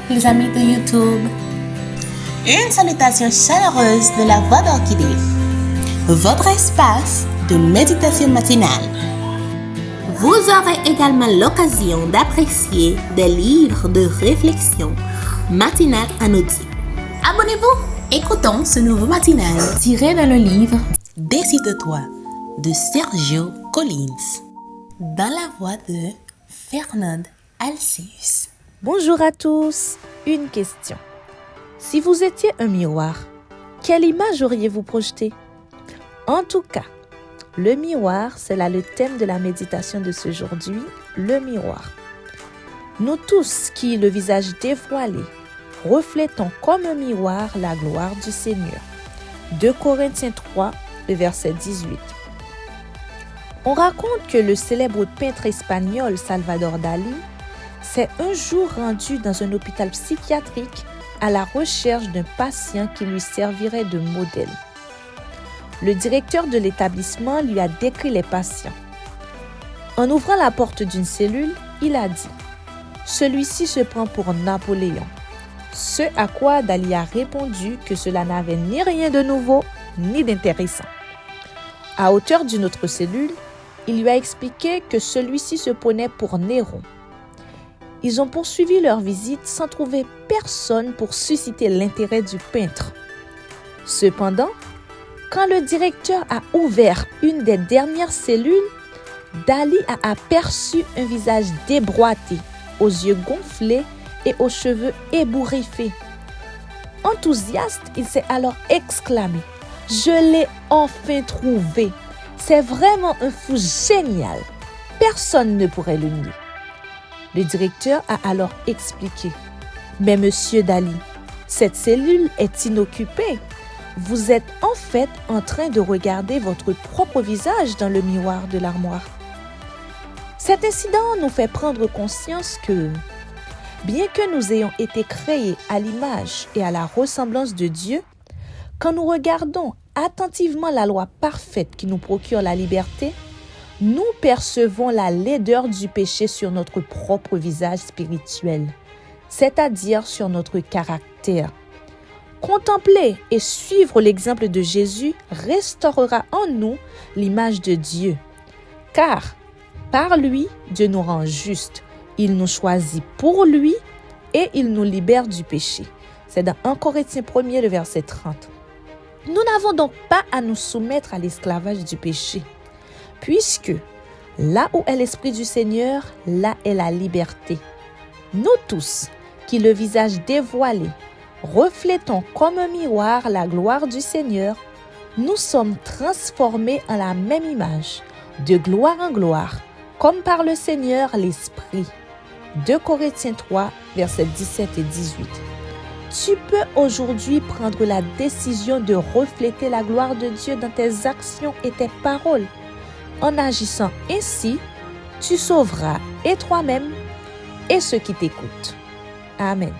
les amis de YouTube. Une salutation chaleureuse de la Voix d'Orchidée, votre espace de méditation matinale. Vous aurez également l'occasion d'apprécier des livres de réflexion matinale en audio. Abonnez-vous, écoutons ce nouveau matinal tiré dans le livre Décide-toi de Sergio Collins, dans la voix de Fernande Alcius. Bonjour à tous. Une question. Si vous étiez un miroir, quelle image auriez-vous projetée? En tout cas, le miroir, c'est là le thème de la méditation de ce aujourd'hui, le miroir. Nous tous qui, le visage dévoilé, reflétons comme un miroir la gloire du Seigneur. 2 Corinthiens 3, le verset 18. On raconte que le célèbre peintre espagnol Salvador Dalí s'est un jour rendu dans un hôpital psychiatrique à la recherche d'un patient qui lui servirait de modèle. Le directeur de l'établissement lui a décrit les patients. En ouvrant la porte d'une cellule, il a dit « Celui-ci se prend pour Napoléon ». Ce à quoi Dalí a répondu que cela n'avait ni rien de nouveau ni d'intéressant. À hauteur d'une autre cellule, il lui a expliqué que celui-ci se prenait pour Néron. Ils ont poursuivi leur visite sans trouver personne pour susciter l'intérêt du peintre. Cependant, quand le directeur a ouvert une des dernières cellules, Dalí a aperçu un visage déboîté, aux yeux gonflés et aux cheveux ébouriffés. Enthousiaste, il s'est alors exclamé « Je l'ai enfin trouvé! C'est vraiment un fou génial! Personne ne pourrait le nier. » Le directeur a alors expliqué « Mais monsieur Dalí, cette cellule est inoccupée. Vous êtes en fait en train de regarder votre propre visage dans le miroir de l'armoire. » Cet incident nous fait prendre conscience que, bien que nous ayons été créés à l'image et à la ressemblance de Dieu, quand nous regardons attentivement la loi parfaite qui nous procure la liberté, nous percevons la laideur du péché sur notre propre visage spirituel, c'est-à-dire sur notre caractère. Contempler et suivre l'exemple de Jésus restaurera en nous l'image de Dieu. Car, par lui, Dieu nous rend justes. Il nous choisit pour lui et il nous libère du péché. C'est dans 1 Corinthiens 1, le verset 30. Nous n'avons donc pas à nous soumettre à l'esclavage du péché, puisque là où est l'Esprit du Seigneur, là est la liberté. Nous tous, qui le visage dévoilé, reflétons comme un miroir la gloire du Seigneur, nous sommes transformés en la même image, de gloire en gloire, comme par le Seigneur l'Esprit. 2 Corinthiens 3, versets 17 et 18. Tu peux aujourd'hui prendre la décision de refléter la gloire de Dieu dans tes actions et tes paroles. En agissant ainsi, tu sauveras et toi-même et ceux qui t'écoutent. Amen.